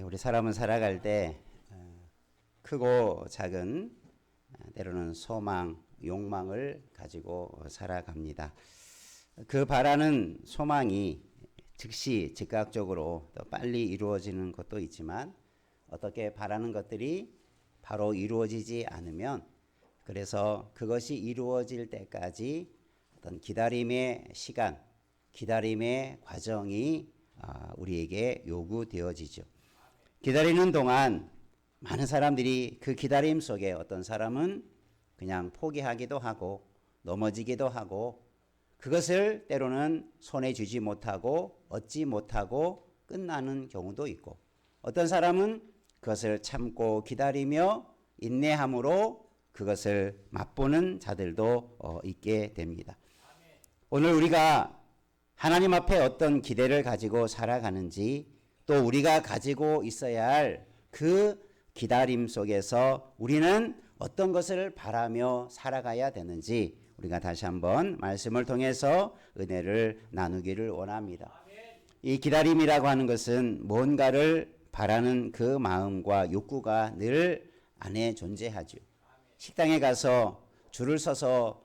우리 사람은 살아갈 때 크고 작은 때로는 소망, 욕망을 가지고 살아갑니다. 그 바라는 소망이 즉시 즉각적으로 더 빨리 이루어지는 것도 있지만 어떻게 바라는 것들이 바로 이루어지지 않으면 그래서 그것이 이루어질 때까지 어떤 기다림의 시간, 기다림의 과정이 우리에게 요구되어지죠. 기다리는 동안 많은 사람들이 그 기다림 속에 어떤 사람은 그냥 포기하기도 하고 넘어지기도 하고 그것을 때로는 손에 쥐지 못하고 얻지 못하고 끝나는 경우도 있고 어떤 사람은 그것을 참고 기다리며 인내함으로 그것을 맛보는 자들도 있게 됩니다. 오늘 우리가 하나님 앞에 어떤 기대를 가지고 살아가는지 또 우리가 가지고 있어야 할 그 기다림 속에서 우리는 어떤 것을 바라며 살아가야 되는지 우리가 다시 한번 말씀을 통해서 은혜를 나누기를 원합니다. 이 기다림이라고 하는 것은 뭔가를 바라는 그 마음과 욕구가 늘 안에 존재하죠. 식당에 가서 줄을 서서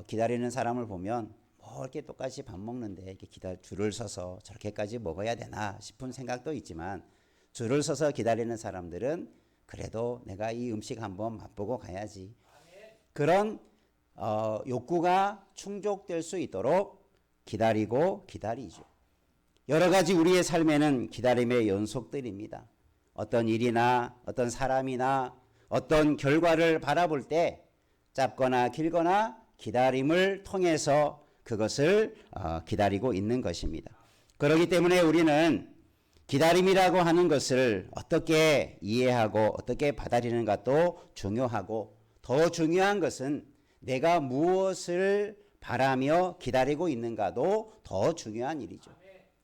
기다리는 사람을 보면 뭐 이렇게 똑같이 밥 먹는데 이렇게 줄을 서서 저렇게까지 먹어야 되나 싶은 생각도 있지만 줄을 서서 기다리는 사람들은 그래도 내가 이 음식 한번 맛보고 가야지. 그런 욕구가 충족될 수 있도록 기다리죠. 여러 가지 우리의 삶에는 기다림의 연속들입니다. 어떤 일이나 어떤 사람이나 어떤 결과를 바라볼 때 짧거나 길거나 기다림을 통해서 그것을 기다리고 있는 것입니다. 그렇기 때문에 우리는 기다림이라고 하는 것을 어떻게 이해하고 어떻게 받아들이는가도 중요하고 더 중요한 것은 내가 무엇을 바라며 기다리고 있는가도 더 중요한 일이죠.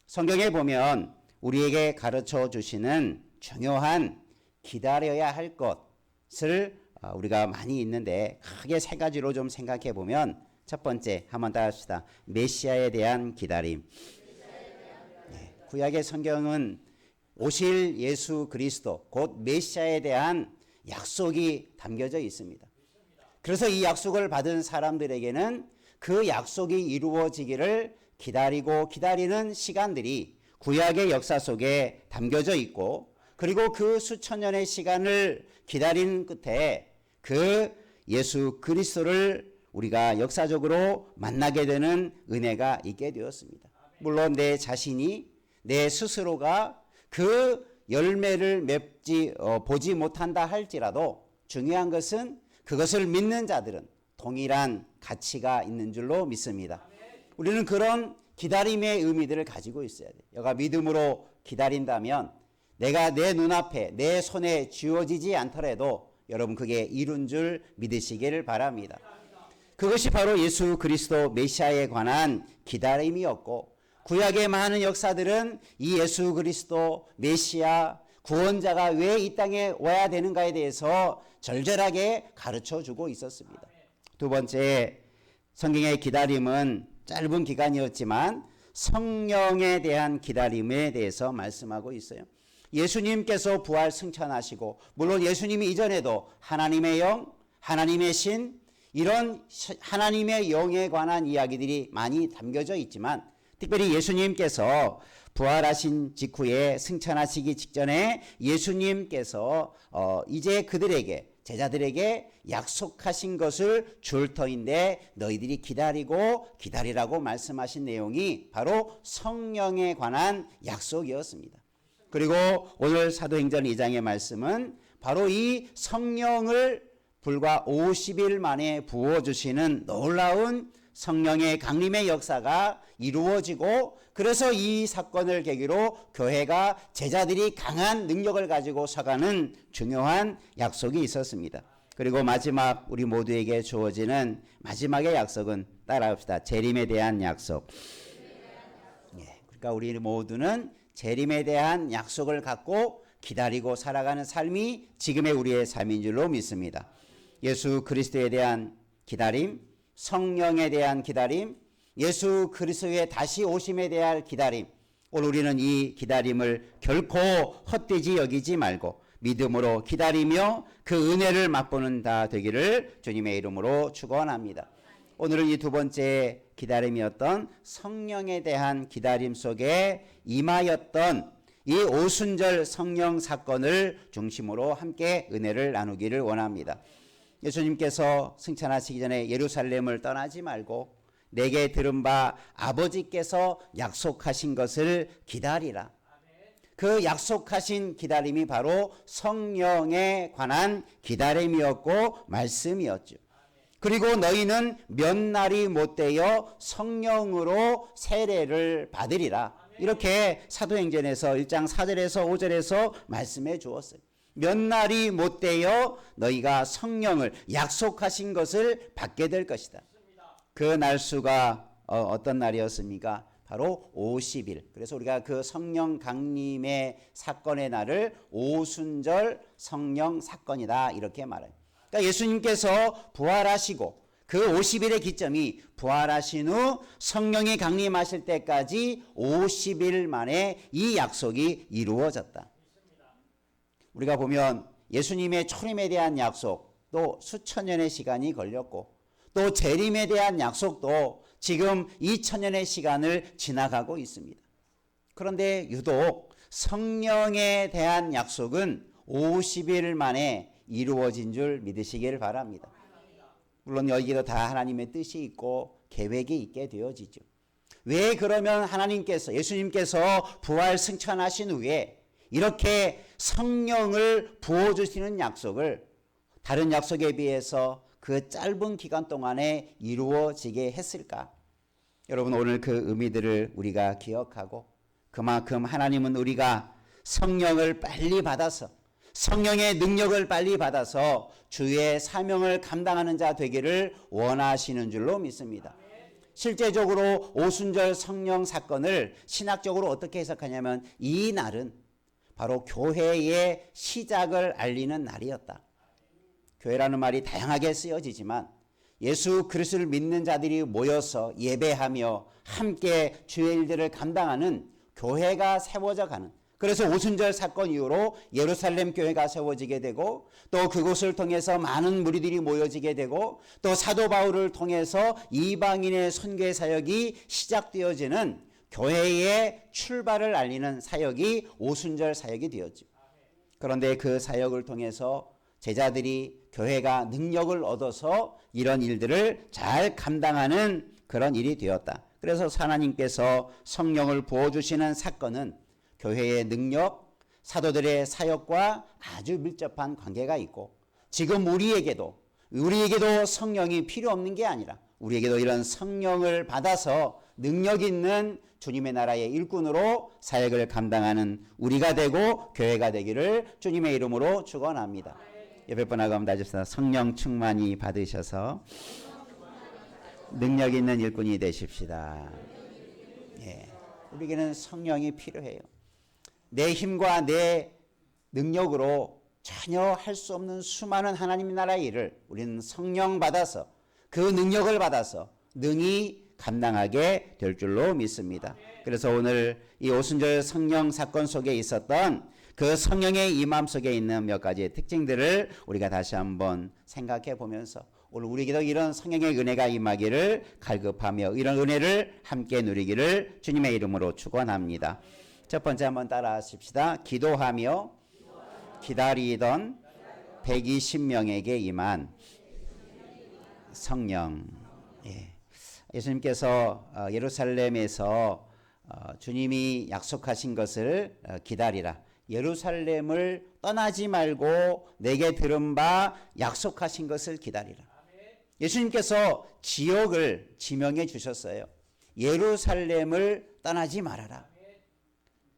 성경에 보면 우리에게 가르쳐 주시는 중요한 기다려야 할 것을 우리가 많이 있는데 크게 세 가지로 좀 생각해 보면 첫 번째 한번 따라 합시다. 메시아에 대한 기다림. 구약의 성경은 오실 예수 그리스도 곧 메시아에 대한 약속이 담겨져 있습니다. 그래서 이 약속을 받은 사람들에게는 그 약속이 이루어지기를 기다리고 기다리는 시간들이 구약의 역사 속에 담겨져 있고 그리고 그 수천 년의 시간을 기다리는 끝에 그 예수 그리스도를 우리가 역사적으로 만나게 되는 은혜가 있게 되었습니다. 물론 내 자신이 내 스스로가 그 열매를 보지 못한다 할지라도 중요한 것은 그것을 믿는 자들은 동일한 가치가 있는 줄로 믿습니다. 우리는 그런 기다림의 의미들을 가지고 있어야 돼요. 여가 믿음으로 기다린다면 내가 내 눈앞에 내 손에 쥐어지지 않더라도 여러분 그게 이룬 줄 믿으시기를 바랍니다. 그것이 바로 예수 그리스도 메시아에 관한 기다림이었고 구약의 많은 역사들은 이 예수 그리스도 메시아 구원자가 왜 이 땅에 와야 되는가에 대해서 절절하게 가르쳐주고 있었습니다. 두 번째 성경의 기다림은 짧은 기간이었지만 성령에 대한 기다림에 대해서 말씀하고 있어요. 예수님께서 부활 승천하시고 물론 예수님이 이전에도 하나님의 영, 하나님의 신 이런 하나님의 영에 관한 이야기들이 많이 담겨져 있지만 특별히 예수님께서 부활하신 직후에 승천하시기 직전에 예수님께서 이제 그들에게 제자들에게 약속하신 것을 줄 터인데 너희들이 기다리라고 말씀하신 내용이 바로 성령에 관한 약속이었습니다. 그리고 오늘 사도행전 2장의 말씀은 바로 이 성령을 불과 50일 만에 부어주시는 놀라운 성령의 강림의 역사가 이루어지고 그래서 이 사건을 계기로 교회가 제자들이 강한 능력을 가지고 서가는 중요한 약속이 있었습니다. 그리고 마지막 우리 모두에게 주어지는 마지막의 약속은 따라합시다. 재림에 대한 약속. 그러니까 우리 모두는 재림에 대한 약속을 갖고 기다리고 살아가는 삶이 지금의 우리의 삶인 줄로 믿습니다. 예수 그리스도에 대한 기다림, 성령에 대한 기다림, 예수 그리스도의 다시 오심에 대한 기다림, 오늘 우리는 이 기다림을 결코 헛되이 여기지 말고 믿음으로 기다리며 그 은혜를 맛보는 다 되기를 주님의 이름으로 축원합니다. 오늘은 이 두 번째 기다림이었던 성령에 대한 기다림 속에 임하였던 이 오순절 성령 사건을 중심으로 함께 은혜를 나누기를 원합니다. 예수님께서 승천하시기 전에 예루살렘을 떠나지 말고 내게 들은 바 아버지께서 약속하신 것을 기다리라. 그 약속하신 기다림이 바로 성령에 관한 기다림이었고 말씀이었죠. 그리고 너희는 몇 날이 못되어 성령으로 세례를 받으리라. 이렇게 사도행전에서 1장 4절에서 5절에서 말씀해 주었어요. 몇 날이 못되어 너희가 성령을 약속하신 것을 받게 될 것이다. 그 날수가 어떤 날이었습니까? 바로 50일. 그래서 우리가 그 성령 강림의 사건의 날을 오순절 성령 사건이다 이렇게 말해요. 그러니까 예수님께서 부활하시고 그 50일의 기점이 부활하신 후 성령이 강림하실 때까지 50일 만에 이 약속이 이루어졌다. 우리가 보면 예수님의 초림에 대한 약속도 수천 년의 시간이 걸렸고 또 재림에 대한 약속도 지금 2000년의 시간을 지나가고 있습니다. 그런데 유독 성령에 대한 약속은 50일 만에 이루어진 줄 믿으시길 바랍니다. 물론 여기도 다 하나님의 뜻이 있고 계획이 있게 되어지죠. 왜 그러면 하나님께서 예수님께서 부활 승천하신 후에 이렇게 성령을 부어주시는 약속을 다른 약속에 비해서 그 짧은 기간 동안에 이루어지게 했을까? 여러분 오늘 그 의미들을 우리가 기억하고 그만큼 하나님은 우리가 성령을 빨리 받아서 성령의 능력을 빨리 받아서 주의 사명을 감당하는 자 되기를 원하시는 줄로 믿습니다. 실제적으로 오순절 성령 사건을 신학적으로 어떻게 해석하냐면 이 날은 바로 교회의 시작을 알리는 날이었다. 교회라는 말이 다양하게 쓰여지지만 예수 그리스도를 믿는 자들이 모여서 예배하며 함께 주의 일들을 감당하는 교회가 세워져 가는, 그래서 오순절 사건 이후로 예루살렘 교회가 세워지게 되고 또 그곳을 통해서 많은 무리들이 모여지게 되고 또 사도 바울을 통해서 이방인의 선교 사역이 시작되어지는 교회의 출발을 알리는 사역이 오순절 사역이 되었죠. 그런데 그 사역을 통해서 제자들이 교회가 능력을 얻어서 이런 일들을 잘 감당하는 그런 일이 되었다. 그래서 하나님께서 성령을 부어주시는 사건은 교회의 능력, 사도들의 사역과 아주 밀접한 관계가 있고 지금 우리에게도 성령이 필요 없는 게 아니라 우리에게도 이런 성령을 받아서 능력 있는 주님의 나라의 일꾼으로 사역을 감당하는 우리가 되고 교회가 되기를 주님의 이름으로 축원합니다. 옆에 분하고 한번 다집시다. 성령 충만히 받으셔서 능력 있는 일꾼이 되십시다. 예, 우리에게는 성령이 필요해요. 내 힘과 내 능력으로 전혀 할 수 없는 수많은 하나님 나라의 일을 우리는 성령 받아서 그 능력을 받아서 능히 감당하게 될 줄로 믿습니다. 그래서 오늘 이 오순절 성령 사건 속에 있었던 그 성령의 임함 속에 있는 몇 가지의 특징들을 우리가 다시 한번 생각해 보면서 오늘 우리에게도 이런 성령의 은혜가 임하기를 갈급하며 이런 은혜를 함께 누리기를 주님의 이름으로 축원합니다. 첫 번째 한번 따라 하십시다. 기도하며 기다리던 120명에게 임한 성령. 예. 예수님께서 예루살렘에서 주님이 약속하신 것을 기다리라. 예루살렘을 떠나지 말고 내게 들은 바 약속하신 것을 기다리라. 예수님께서 지역을 지명해 주셨어요. 예루살렘을 떠나지 말아라.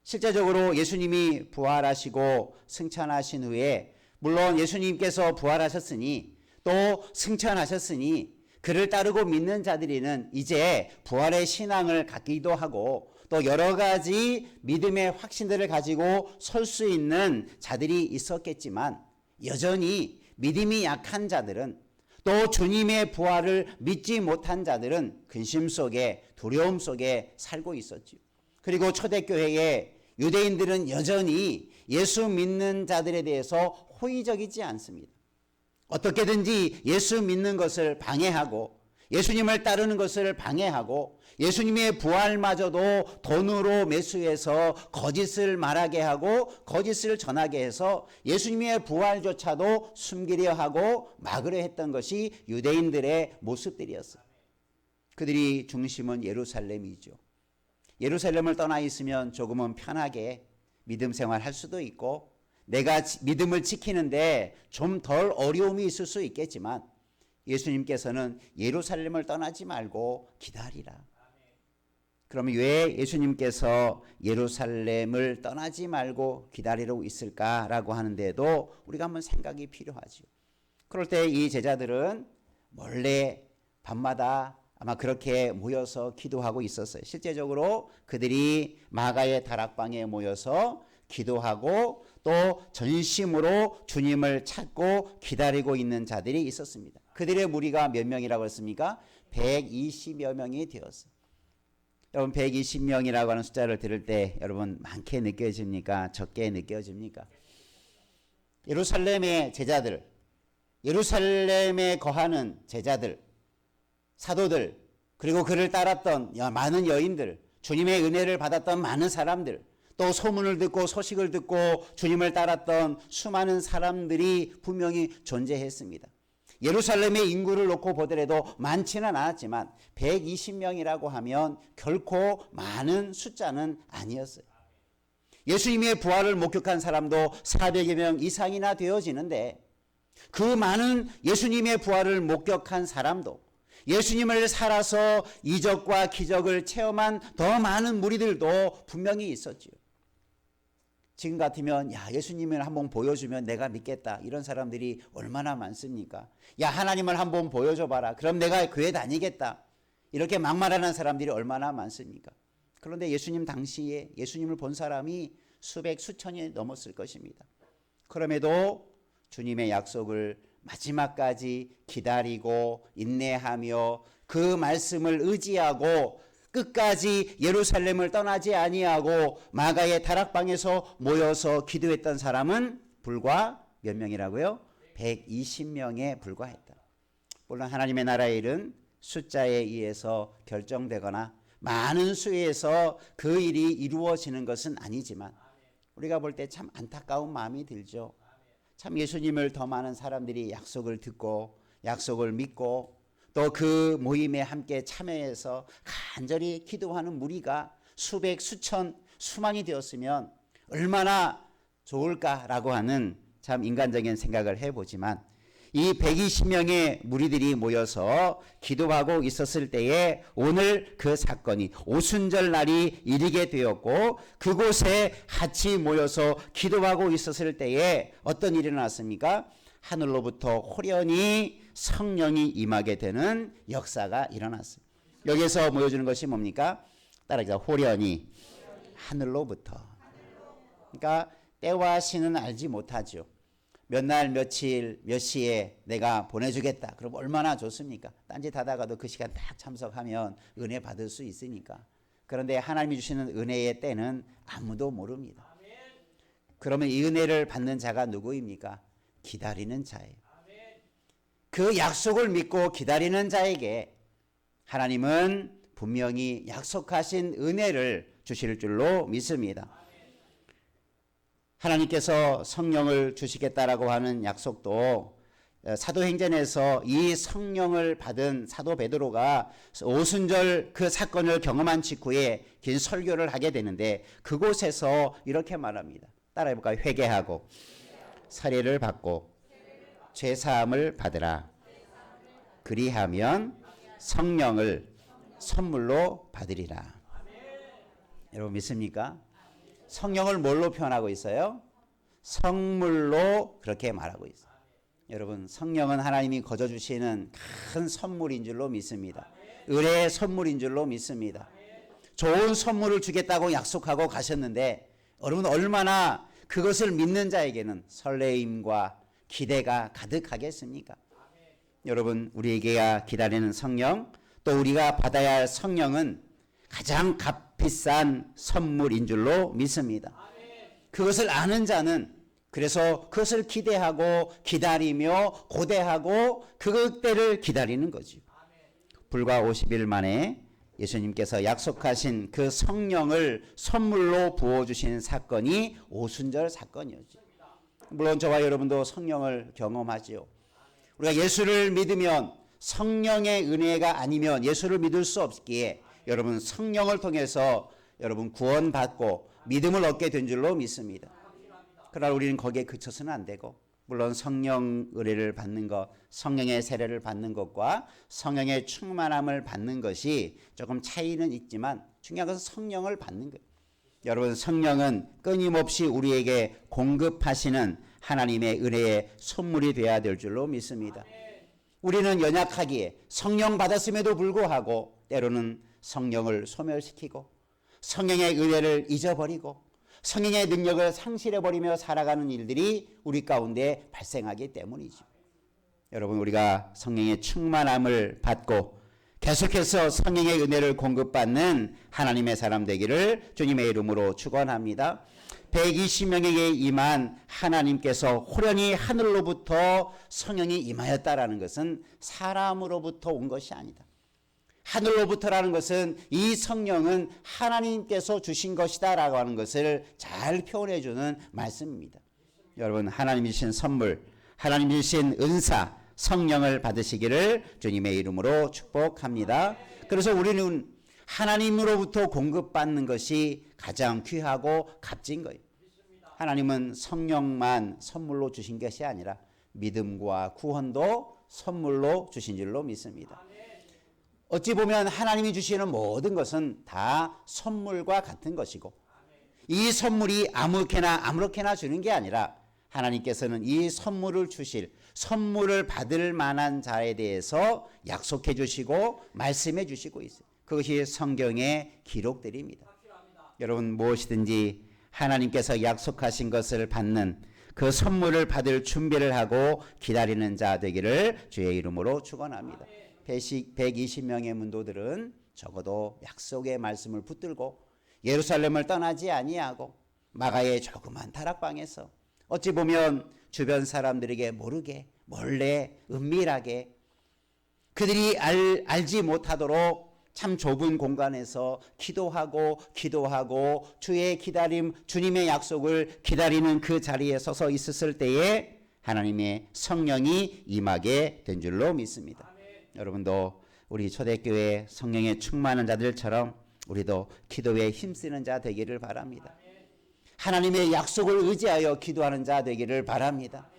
실제적으로 예수님이 부활하시고 승천하신 후에 물론 예수님께서 부활하셨으니 또 승천하셨으니 그를 따르고 믿는 자들이는 이제 부활의 신앙을 갖기도 하고 또 여러 가지 믿음의 확신들을 가지고 설 수 있는 자들이 있었겠지만 여전히 믿음이 약한 자들은 또 주님의 부활을 믿지 못한 자들은 근심 속에 두려움 속에 살고 있었죠. 그리고 초대교회에 유대인들은 여전히 예수 믿는 자들에 대해서 호의적이지 않습니다. 어떻게든지 예수 믿는 것을 방해하고 예수님을 따르는 것을 방해하고 예수님의 부활마저도 돈으로 매수해서 거짓을 말하게 하고 거짓을 전하게 해서 예수님의 부활조차도 숨기려 하고 막으려 했던 것이 유대인들의 모습들이었어요. 그들이 중심은 예루살렘이죠. 예루살렘을 떠나 있으면 조금은 편하게 믿음 생활할 수도 있고 내가 믿음을 지키는데 좀 덜 어려움이 있을 수 있겠지만 예수님께서는 예루살렘을 떠나지 말고 기다리라. 그러면 왜 예수님께서 예루살렘을 떠나지 말고 기다리고 있을까라고 하는데도 우리가 한번 생각이 필요하죠. 그럴 때 이 제자들은 몰래 밤마다 아마 그렇게 모여서 기도하고 있었어요. 실제적으로 그들이 마가의 다락방에 모여서 기도하고 또 전심으로 주님을 찾고 기다리고 있는 자들이 있었습니다. 그들의 무리가 몇 명이라고 했습니까? 120여 명이 되었어요. 여러분 120명이라고 하는 숫자를 들을 때 여러분 많게 느껴집니까? 적게 느껴집니까? 예루살렘의 제자들, 예루살렘에 거하는 제자들, 사도들, 그리고 그를 따랐던 많은 여인들, 주님의 은혜를 받았던 많은 사람들, 또 소문을 듣고 소식을 듣고 주님을 따랐던 수많은 사람들이 분명히 존재했습니다. 예루살렘의 인구를 놓고 보더라도 많지는 않았지만 120명이라고 하면 결코 많은 숫자는 아니었어요. 예수님의 부활을 목격한 사람도 400여 명 이상이나 되어지는데 그 많은 예수님의 부활을 목격한 사람도 예수님을 살아서 이적과 기적을 체험한 더 많은 무리들도 분명히 있었지요. 지금 같으면 야 예수님을 한번 보여주면 내가 믿겠다 이런 사람들이 얼마나 많습니까? 야 하나님을 한번 보여줘봐라 그럼 내가 교회 다니겠다 이렇게 막말하는 사람들이 얼마나 많습니까? 그런데 예수님 당시에 예수님을 본 사람이 수백 수천이 넘었을 것입니다. 그럼에도 주님의 약속을 마지막까지 기다리고 인내하며 그 말씀을 의지하고 끝까지 예루살렘을 떠나지 아니하고 마가의 다락방에서 모여서 기도했던 사람은 불과 몇 명이라고요? 120명에 불과했다. 물론 하나님의 나라의 일은 숫자에 의해서 결정되거나 많은 수에서 그 일이 이루어지는 것은 아니지만 우리가 볼 때 참 안타까운 마음이 들죠. 참 예수님을 더 많은 사람들이 약속을 듣고 약속을 믿고 또 그 모임에 함께 참여해서 간절히 기도하는 무리가 수백 수천 수만이 되었으면 얼마나 좋을까라고 하는 참 인간적인 생각을 해보지만 이 120명의 무리들이 모여서 기도하고 있었을 때에 오늘 그 사건이 오순절 날이 이르게 되었고 그곳에 같이 모여서 기도하고 있었을 때에 어떤 일이 일어났습니까? 하늘로부터 호련히 성령이 임하게 되는 역사가 일어났습니다. 여기서 보여주는 것이 뭡니까? 따라서 호련히 하늘로부터. 그러니까 때와 시는 알지 못하죠. 몇 날 며칠 몇 시에 내가 보내주겠다. 그럼 얼마나 좋습니까? 딴짓 하다가도 그 시간 딱 참석하면 은혜 받을 수 있으니까. 그런데 하나님이 주시는 은혜의 때는 아무도 모릅니다. 그러면 이 은혜를 받는 자가 누구입니까? 기다리는 자예요. 그 약속을 믿고 기다리는 자에게 하나님은 분명히 약속하신 은혜를 주실 줄로 믿습니다. 하나님께서 성령을 주시겠다라고 하는 약속도 사도행전에서 이 성령을 받은 사도 베드로가 오순절 그 사건을 경험한 직후에 긴 설교를 하게 되는데 그곳에서 이렇게 말합니다. 따라해볼까요? 회개하고 살해를 받고 죄사함을 받으라. 그리하면 성령을 선물로 받으리라. 여러분 믿습니까? 성령을 뭘로 표현하고 있어요? 선물로 그렇게 말하고 있어요. 여러분 성령은 하나님이 거저주시는 큰 선물인 줄로 믿습니다. 은혜의 선물인 줄로 믿습니다. 좋은 선물을 주겠다고 약속하고 가셨는데 여러분 얼마나 그것을 믿는 자에게는 설레임과 기대가 가득하겠습니까? 여러분 우리에게 기다리는 성령 또 우리가 받아야 할 성령은 가장 값비싼 선물인 줄로 믿습니다. 그것을 아는 자는 그래서 그것을 기대하고 기다리며 고대하고 그때를 기다리는 거죠. 불과 50일 만에 예수님께서 약속하신 그 성령을 선물로 부어주신 사건이 오순절 사건이었죠. 물론 저와 여러분도 성령을 경험하지요. 우리가 예수를 믿으면 성령의 은혜가 아니면 예수를 믿을 수 없기에 여러분 성령을 통해서 여러분 구원받고 믿음을 얻게 된 줄로 믿습니다. 그러나 우리는 거기에 그쳐서는 안 되고 물론 성령 의뢰를 받는 것, 성령의 세례를 받는 것과 성령의 충만함을 받는 것이 조금 차이는 있지만 중요한 것은 성령을 받는 거예요. 여러분 성령은 끊임없이 우리에게 공급하시는 하나님의 은혜의 선물이 되어야 될 줄로 믿습니다. 우리는 연약하기에 성령 받았음에도 불구하고 때로는 성령을 소멸시키고 성령의 은혜를 잊어버리고 성령의 능력을 상실해버리며 살아가는 일들이 우리 가운데 발생하기 때문이죠. 여러분 우리가 성령의 충만함을 받고 계속해서 성령의 은혜를 공급받는 하나님의 사람 되기를 주님의 이름으로 축원합니다. 120명에게 임한 하나님께서 호련히 하늘로부터 성령이 임하였다라는 것은 사람으로부터 온 것이 아니다. 하늘로부터라는 것은 이 성령은 하나님께서 주신 것이다라고 하는 것을 잘 표현해 주는 말씀입니다. 여러분 하나님이 주신 선물, 하나님이 주신 은사, 성령을 받으시기를 주님의 이름으로 축복합니다. 그래서 우리는 하나님으로부터 공급받는 것이 가장 귀하고 값진 거예요. 하나님은 성령만 선물로 주신 것이 아니라 믿음과 구원도 선물로 주신 줄로 믿습니다. 어찌 보면 하나님이 주시는 모든 것은 다 선물과 같은 것이고 이 선물이 아무렇게나 주는 게 아니라 하나님께서는 이 선물을 주실 선물을 받을 만한 자에 대해서 약속해 주시고 말씀해 주시고 있어요. 그것이 성경의 기록들입니다. 여러분 무엇이든지 하나님께서 약속하신 것을 받는 그 선물을 받을 준비를 하고 기다리는 자 되기를 주의 이름으로 축원합니다. 120명의 문도들은 적어도 약속의 말씀을 붙들고 예루살렘을 떠나지 아니하고 마가의 조그만 다락방에서 어찌 보면 주변 사람들에게 모르게 몰래 은밀하게 그들이 알지 못하도록 참 좁은 공간에서 기도하고 주의 기다림 주님의 약속을 기다리는 그 자리에 서서 있었을 때에 하나님의 성령이 임하게 된 줄로 믿습니다. 여러분도 우리 초대교회 성령에 충만한 자들처럼 우리도 기도에 힘쓰는 자 되기를 바랍니다. 하나님의 약속을 의지하여 기도하는 자 되기를 바랍니다.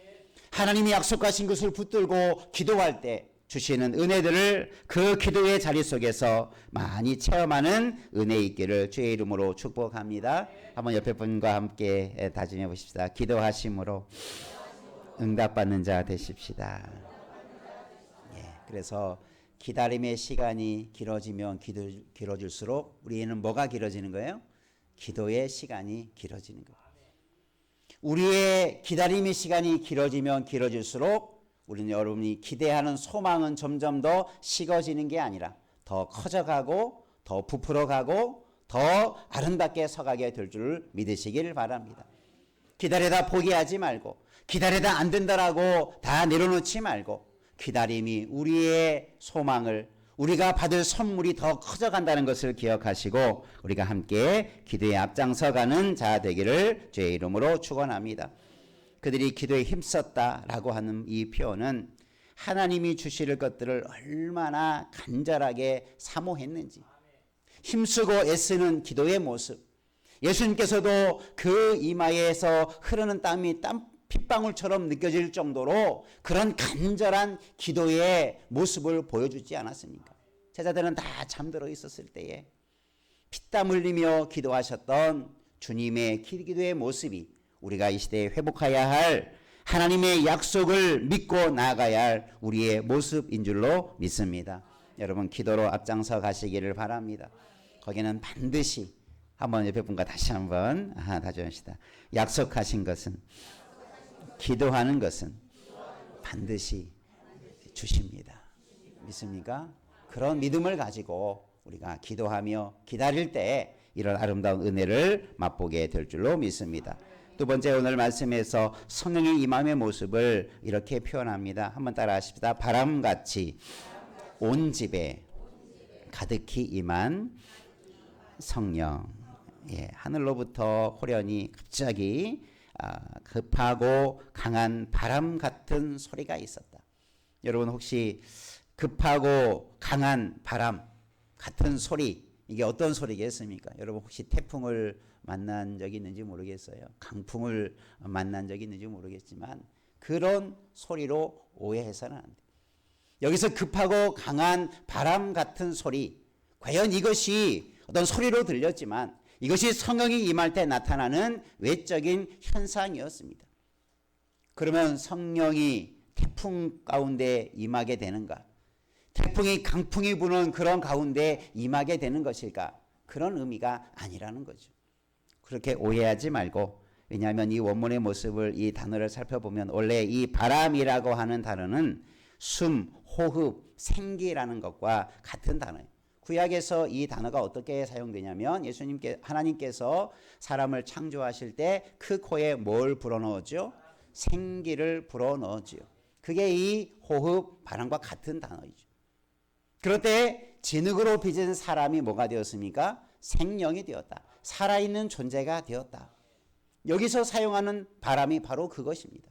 하나님이 약속하신 것을 붙들고 기도할 때 주시는 은혜들을 그 기도의 자리 속에서 많이 체험하는 은혜 있기를 주의 이름으로 축복합니다. 한번 옆에 분과 함께 다짐해 보십시다. 기도하심으로 응답받는 자 되십시다. 그래서 기다림의 시간이 길어지면 길어질수록 우리는 뭐가 길어지는 거예요? 기도의 시간이 길어지는 거예요. 우리의 기다림의 시간이 길어지면 길어질수록 우리는 여러분이 기대하는 소망은 점점 더 식어지는 게 아니라 더 커져가고 더 부풀어가고 더 아름답게 서가게 될 줄 믿으시길 바랍니다. 기다리다 포기하지 말고 기다리다 안 된다라고 다 내려놓지 말고 기다림이 우리의 소망을 우리가 받을 선물이 더 커져간다는 것을 기억하시고 우리가 함께 기도에 앞장서가는 자 되기를 주의 이름으로 축원합니다. 그들이 기도에 힘썼다라고 하는 이 표현은 하나님이 주실 것들을 얼마나 간절하게 사모했는지 힘쓰고 애쓰는 기도의 모습 예수님께서도 그 이마에서 흐르는 땀이 핏방울처럼 느껴질 정도로 그런 간절한 기도의 모습을 보여주지 않았습니까? 제자들은 다 잠들어 있었을 때에 피땀 흘리며 기도하셨던 주님의 기도의 모습이 우리가 이 시대에 회복해야 할 하나님의 약속을 믿고 나아가야 할 우리의 모습인 줄로 믿습니다. 여러분 기도로 앞장서 가시기를 바랍니다. 거기는 반드시 한번 옆에 분과 다시 한번 다짐합시다. 약속하신 것은 기도하는 것은 반드시 주십니다. 믿습니까? 그런 믿음을 가지고 우리가 기도하며 기다릴 때 이런 아름다운 은혜를 맛보게 될 줄로 믿습니다. 두 번째, 오늘 말씀에서 성령의 임함의 모습을 이렇게 표현합니다. 한번 따라 하십시다. 바람같이 온 집에 가득히 임한 성령. 예, 하늘로부터 호련히 갑자기 급하고 강한 바람 같은 소리가 있었다. 여러분 혹시 급하고 강한 바람 같은 소리, 이게 어떤 소리겠습니까? 여러분 혹시 태풍을 만난 적이 있는지 모르겠어요. 강풍을 만난 적이 있는지 모르겠지만 그런 소리로 오해해서는 안 돼요. 여기서 급하고 강한 바람 같은 소리, 과연 이것이 어떤 소리로 들렸지만 이것이 성령이 임할 때 나타나는 외적인 현상이었습니다. 그러면 성령이 태풍 가운데 임하게 되는가? 태풍이 강풍이 부는 그런 가운데 임하게 되는 것일까? 그런 의미가 아니라는 거죠. 그렇게 오해하지 말고, 왜냐하면 이 원문의 모습을, 이 단어를 살펴보면 원래 이 바람이라고 하는 단어는 숨, 호흡, 생기라는 것과 같은 단어예요. 구약에서 이 단어가 어떻게 사용되냐면 하나님께서 사람을 창조하실 때 그 코에 뭘 불어넣었죠? 생기를 불어넣었죠. 그게 이 호흡, 바람과 같은 단어이죠. 그럴 때 진흙으로 빚은 사람이 뭐가 되었습니까? 생명이 되었다. 살아있는 존재가 되었다. 여기서 사용하는 바람이 바로 그것입니다.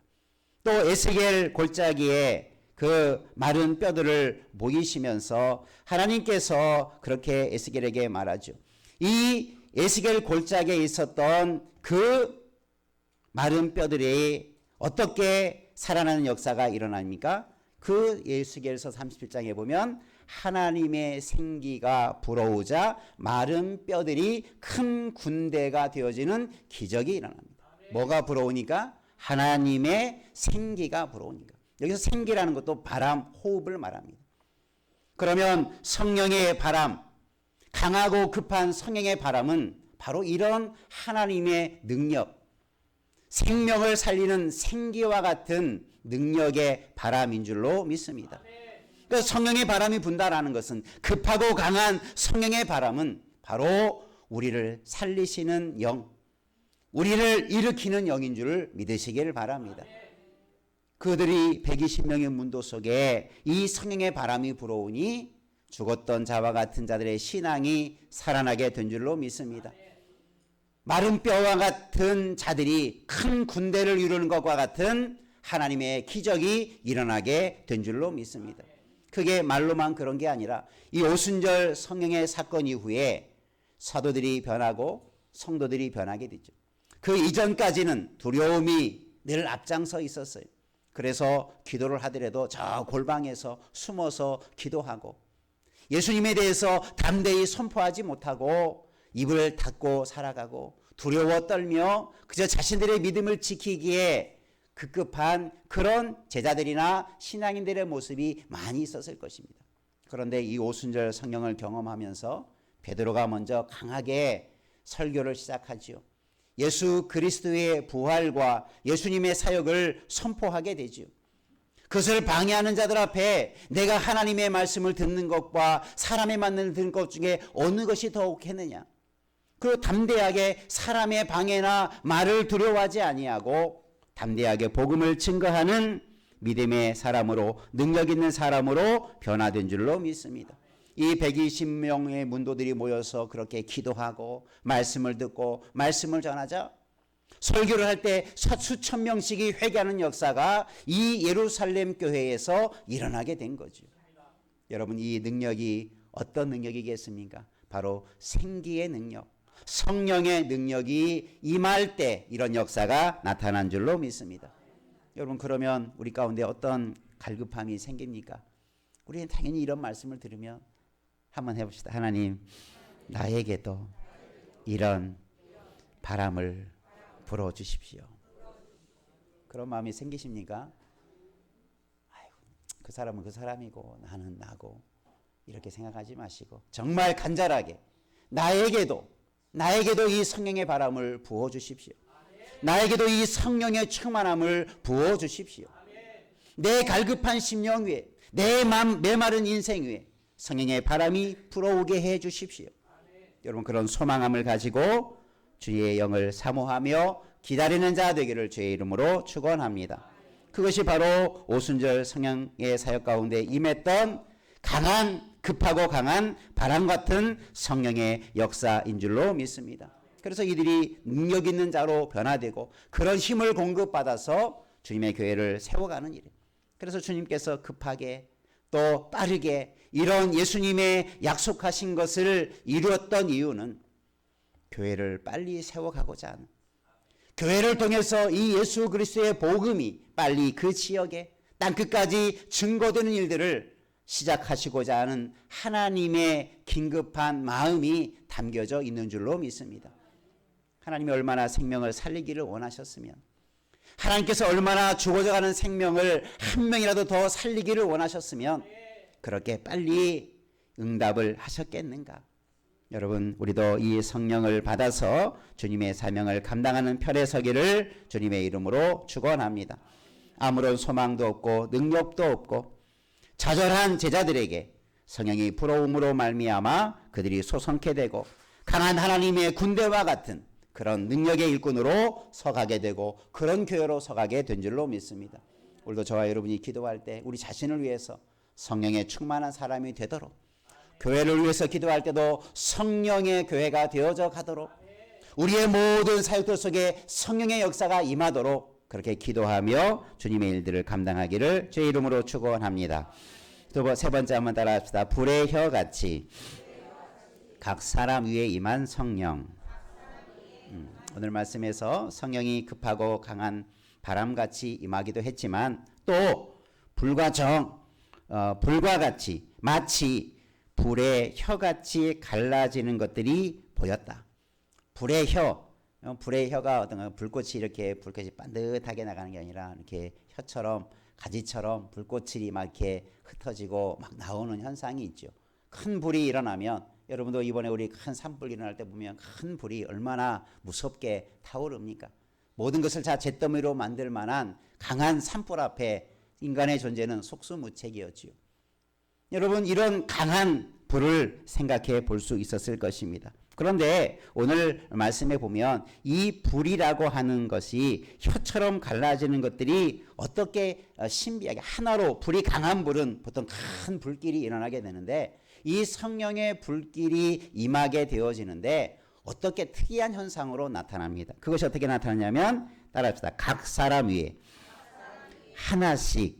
또 에스겔 골짜기에 그 마른 뼈들을 모이시면서 하나님께서 그렇게 에스겔에게 말하죠. 이 에스겔 골짜기에 있었던 그 마른 뼈들이 어떻게 살아나는 역사가 일어납니까? 그 에스겔서 37장에 보면 하나님의 생기가 불어오자 마른 뼈들이 큰 군대가 되어지는 기적이 일어납니다. 뭐가 불어오니까? 하나님의 생기가 불어오니까. 여기서 생기라는 것도 바람, 호흡을 말합니다. 그러면 성령의 바람, 강하고 급한 성령의 바람은 바로 이런 하나님의 능력, 생명을 살리는 생기와 같은 능력의 바람인 줄로 믿습니다. 그러니까 성령의 바람이 분다라는 것은, 급하고 강한 성령의 바람은 바로 우리를 살리시는 영, 우리를 일으키는 영인 줄 믿으시기를 바랍니다. 그들이 120명의 문도 속에 이 성령의 바람이 불어오니 죽었던 자와 같은 자들의 신앙이 살아나게 된 줄로 믿습니다. 마른 뼈와 같은 자들이 큰 군대를 이루는 것과 같은 하나님의 기적이 일어나게 된 줄로 믿습니다. 그게 말로만 그런 게 아니라 이 오순절 성령의 사건 이후에 사도들이 변하고 성도들이 변하게 되죠. 그 이전까지는 두려움이 늘 앞장서 있었어요. 그래서 기도를 하더라도 저 골방에서 숨어서 기도하고 예수님에 대해서 담대히 선포하지 못하고 입을 닫고 살아가고 두려워 떨며 그저 자신들의 믿음을 지키기에 급급한 그런 제자들이나 신앙인들의 모습이 많이 있었을 것입니다. 그런데 이 오순절 성령을 경험하면서 베드로가 먼저 강하게 설교를 시작하지요. 예수 그리스도의 부활과 예수님의 사역을 선포하게 되지요. 그것을 방해하는 자들 앞에 내가 하나님의 말씀을 듣는 것과 사람의 말을 듣는 것 중에 어느 것이 더욱했느냐. 그리고 담대하게 사람의 방해나 말을 두려워하지 아니하고 담대하게 복음을 증거하는 믿음의 사람으로, 능력 있는 사람으로 변화된 줄로 믿습니다. 이 120명의 문도들이 모여서 그렇게 기도하고 말씀을 듣고 말씀을 전하자 설교를 할 때 수천 명씩이 회개하는 역사가 이 예루살렘 교회에서 일어나게 된 거죠. 여러분, 이 능력이 어떤 능력이겠습니까? 바로 생기의 능력, 성령의 능력이 임할 때 이런 역사가 나타난 줄로 믿습니다. 여러분, 그러면 우리 가운데 어떤 갈급함이 생깁니까? 우리는 당연히 이런 말씀을 들으면 한번 해봅시다. 하나님, 나에게도 이런 바람을 불어주십시오. 그런 마음이 생기십니까? 아이고, 그 사람은 그 사람이고 나는 나고 이렇게 생각하지 마시고 정말 간절하게 나에게도 이 성령의 바람을 부어주십시오. 나에게도 이 성령의 충만함을 부어주십시오. 내 갈급한 심령 위에, 내 메마른 인생 위에 성령의 바람이 불어오게 해 주십시오. 여러분 그런 소망함을 가지고 주의 영을 사모하며 기다리는 자 되기를 주의 이름으로 축원합니다. 그것이 바로 오순절 성령의 사역 가운데 임했던 급하고 강한 바람 같은 성령의 역사인 줄로 믿습니다. 그래서 이들이 능력 있는 자로 변화되고 그런 힘을 공급받아서 주님의 교회를 세워가는 일이에요. 그래서 주님께서 급하게 또 빠르게 이런 예수님의 약속하신 것을 이루었던 이유는 교회를 빨리 세워가고자 하는, 교회를 통해서 이 예수 그리스도의 복음이 빨리 그 지역에 땅끝까지 증거되는 일들을 시작하시고자 하는 하나님의 긴급한 마음이 담겨져 있는 줄로 믿습니다. 하나님이 얼마나 생명을 살리기를 원하셨으면, 하나님께서 얼마나 죽어져가는 생명을 한 명이라도 더 살리기를 원하셨으면 그렇게 빨리 응답을 하셨겠는가. 여러분 우리도 이 성령을 받아서 주님의 사명을 감당하는 편에 서기를 주님의 이름으로 축원합니다. 아무런 소망도 없고 능력도 없고 좌절한 제자들에게 성령이 불어옴으로 말미암아 그들이 소성케 되고 강한 하나님의 군대와 같은 그런 능력의 일꾼으로 서가게 되고 그런 교회로 서가게 된 줄로 믿습니다. 오늘도 저와 여러분이 기도할 때 우리 자신을 위해서 성령에 충만한 사람이 되도록, 교회를 위해서 기도할 때도 성령의 교회가 되어져 가도록, 우리의 모든 사역들 속에 성령의 역사가 임하도록 그렇게 기도하며 주님의 일들을 감당하기를 주의 이름으로 축원합니다. 세 번째 한번 따라합시다. 불의 혀같이 각 사람 위에 임한 성령. 오늘 말씀에서 성령이 급하고 강한 바람같이 임하기도 했지만 또 불과 같이 마치 불의 혀같이 갈라지는 것들이 보였다. 불의 혀가 어떤 불꽃이 이렇게 불꽃이 반듯하게 나가는 게 아니라 이렇게 혀처럼 가지처럼 불꽃이 막 이렇게 흩어지고 막 나오는 현상이 있죠. 큰 불이 일어나면 여러분도 이번에 우리 큰 산불이 일어날 때 보면 큰 불이 얼마나 무섭게 타오릅니까? 모든 것을 다 잿더미로 만들 만한 강한 산불 앞에 인간의 존재는 속수무책이었지요. 여러분 이런 강한 불을 생각해 볼 수 있었을 것입니다. 그런데 오늘 말씀에 보면 이 불이라고 하는 것이 혀처럼 갈라지는 것들이 어떻게 신비하게 하나로, 불이 강한 불은 보통 큰 불길이 일어나게 되는데 이 성령의 불길이 임하게 되어지는데 어떻게 특이한 현상으로 나타납니다. 그것이 어떻게 나타나냐면 따라합시다. 각 사람 위에 하나씩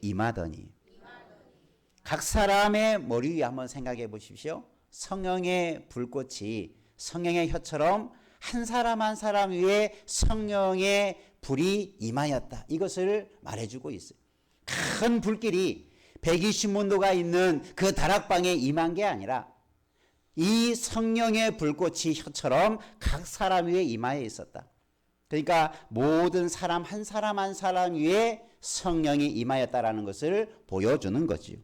임하더니. 각 사람의 머리 위에 한번 생각해 보십시오. 성령의 불꽃이 성령의 혀처럼 한 사람 한 사람 위에 성령의 불이 임하였다. 이것을 말해주고 있어요. 큰 불길이 120문도가 있는 그 다락방에 임한 게 아니라 이 성령의 불꽃이 혀처럼 각 사람 위에 임하여 있었다. 그러니까 모든 사람 한 사람 한 사람 위에 성령이 임하였다라는 것을 보여주는 거지요.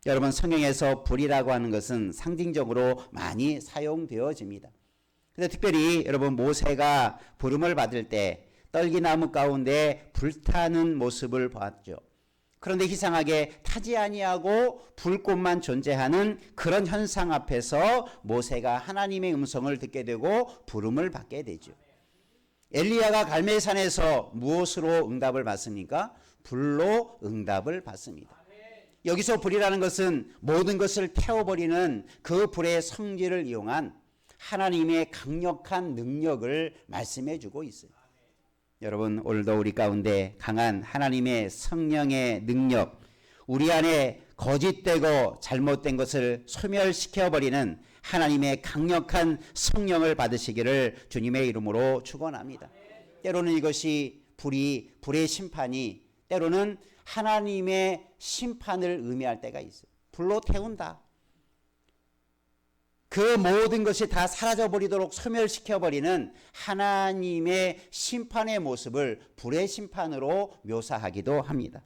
여러분 성경에서 불이라고 하는 것은 상징적으로 많이 사용되어집니다. 근데 특별히 여러분 모세가 부름을 받을 때 떨기나무 가운데 불타는 모습을 봤죠. 그런데 이상하게 타지 아니하고 불꽃만 존재하는 그런 현상 앞에서 모세가 하나님의 음성을 듣게 되고 부름을 받게 되죠. 엘리야가 갈멜산에서 무엇으로 응답을 받습니까? 불로 응답을 받습니다. 여기서 불이라는 것은 모든 것을 태워버리는 그 불의 성질을 이용한 하나님의 강력한 능력을 말씀해 주고 있어요. 여러분 오늘도 우리 가운데 강한 하나님의 성령의 능력, 우리 안에 거짓되고 잘못된 것을 소멸시켜버리는 하나님의 강력한 성령을 받으시기를 주님의 이름으로 축원합니다. 때로는 이것이 불의 심판이 때로는 하나님의 심판을 의미할 때가 있어요. 불로 태운다. 그 모든 것이 다 사라져버리도록 소멸시켜버리는 하나님의 심판의 모습을 불의 심판으로 묘사하기도 합니다.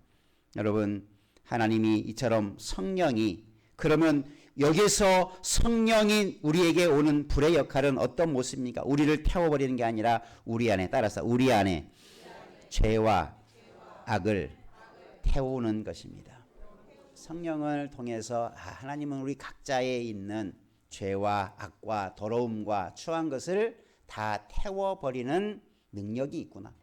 여러분 하나님이 이처럼 성령이, 그러면 여기서 성령인 우리에게 오는 불의 역할은 어떤 모습입니까? 우리를 태워버리는 게 아니라 우리 안에, 따라서 우리 안에 죄와 악을 태우는 것입니다. 성령을 통해서 하나님은 우리 각자에 있는 죄와 악과 더러움과 추한 것을 다 태워버리는 능력이 있구나.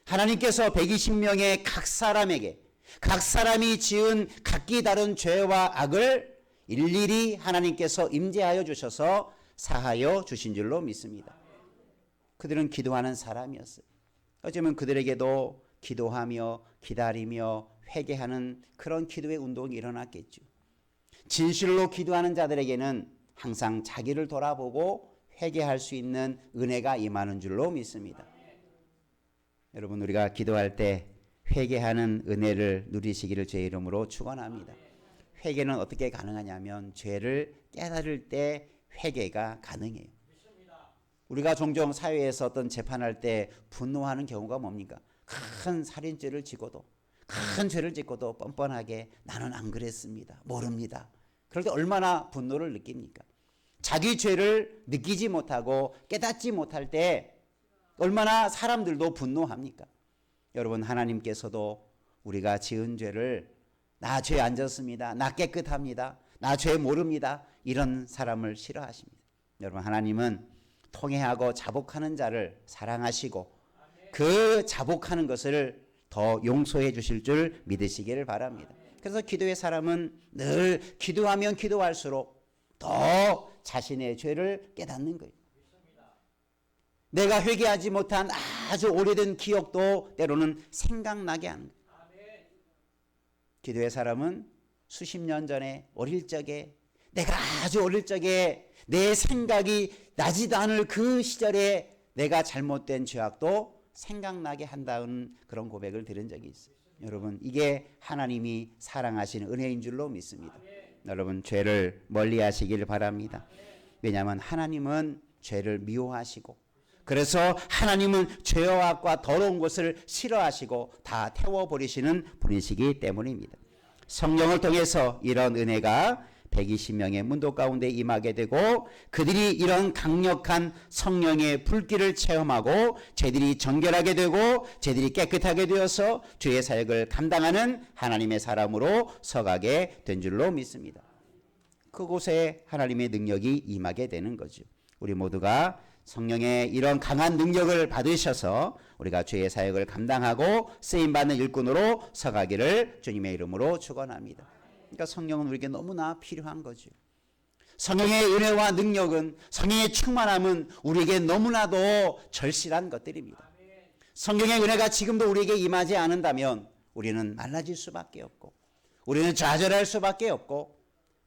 하나님께서 120명의 각 사람에게 각 사람이 지은 각기 다른 죄와 악을 일일이 하나님께서 임재하여 주셔서 사하여 주신 줄로 믿습니다. 그들은 기도하는 사람이었어요. 어쩌면 그들에게도 기도하며 기다리며 회개하는 그런 기도의 운동이 일어났겠죠. 진실로 기도하는 자들에게는 항상 자기를 돌아보고 회개할 수 있는 은혜가 임하는 줄로 믿습니다. 여러분, 우리가 기도할 때 회개하는 은혜를 누리시기를 제 이름으로 축원합니다. 회개는 어떻게 가능하냐면 죄를 깨달을 때 회개가 가능해요. 우리가 종종 사회에서 어떤 재판할 때 분노하는 경우가 뭡니까? 큰 살인죄를 지고도 큰 죄를 짓고도 뻔뻔하게 나는 안 그랬습니다. 모릅니다. 그럴 때 얼마나 분노를 느낍니까? 자기 죄를 느끼지 못하고 깨닫지 못할 때 얼마나 사람들도 분노합니까? 여러분, 하나님께서도 우리가 지은 죄를 나 죄 안 졌습니다. 나 깨끗합니다. 나 죄 모릅니다. 이런 사람을 싫어하십니다. 여러분, 하나님은 통회하고 자복하는 자를 사랑하시고 그 자복하는 것을 더 용서해 주실 줄 믿으시기를 바랍니다. 그래서 기도의 사람은 늘 기도하면 기도할수록 더 자신의 죄를 깨닫는 거예요. 내가 회개하지 못한 아주 오래된 기억도 때로는 생각나게 하는 거예요. 기도의 사람은 수십 년 전에 어릴 적에 내가 아주 어릴 적에 내 생각이 나지도 않을 그 시절에 내가 잘못된 죄악도 생각나게 한다는 그런 고백을 들은 적이 있어요. 여러분, 이게 하나님이 사랑하시는 은혜인 줄로 믿습니다. 여러분, 죄를 멀리 하시길 바랍니다. 왜냐하면 하나님은 죄를 미워하시고 그래서 하나님은 죄와 악과 더러운 것을 싫어하시고 다 태워버리시는 분이시기 때문입니다. 성령을 통해서 이런 은혜가 120명의 문도 가운데 임하게 되고 그들이 이런 강력한 성령의 불길을 체험하고 죄들이 정결하게 되고 죄들이 깨끗하게 되어서 주의 사역을 감당하는 하나님의 사람으로 서가게 된 줄로 믿습니다. 그곳에 하나님의 능력이 임하게 되는 거죠. 우리 모두가 성령의 이런 강한 능력을 받으셔서 우리가 주의 사역을 감당하고 쓰임받는 일꾼으로 서가기를 주님의 이름으로 축원합니다. 그러니까 성령은 우리에게 너무나 필요한 거죠. 성령의 은혜와 능력은, 성령의 충만함은 우리에게 너무나도 절실한 것들입니다. 성령의 은혜가 지금도 우리에게 임하지 않는다면 우리는 말라질 수밖에 없고 우리는 좌절할 수밖에 없고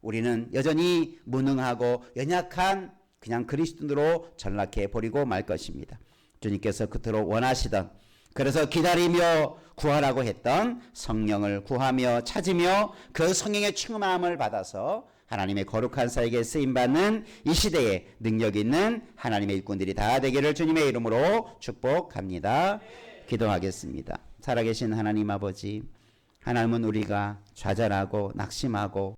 우리는 여전히 무능하고 연약한 그냥 그리스도인으로 전락해 버리고 말 것입니다. 주님께서 그토록 원하시던, 그래서 기다리며 구하라고 했던 성령을 구하며 찾으며 그 성령의 충만함을 받아서 하나님의 거룩한 사역에 쓰임받는 이 시대에 능력 있는 하나님의 일꾼들이 다 되기를 주님의 이름으로 축복합니다. 기도하겠습니다. 살아계신 하나님 아버지, 하나님은 우리가 좌절하고 낙심하고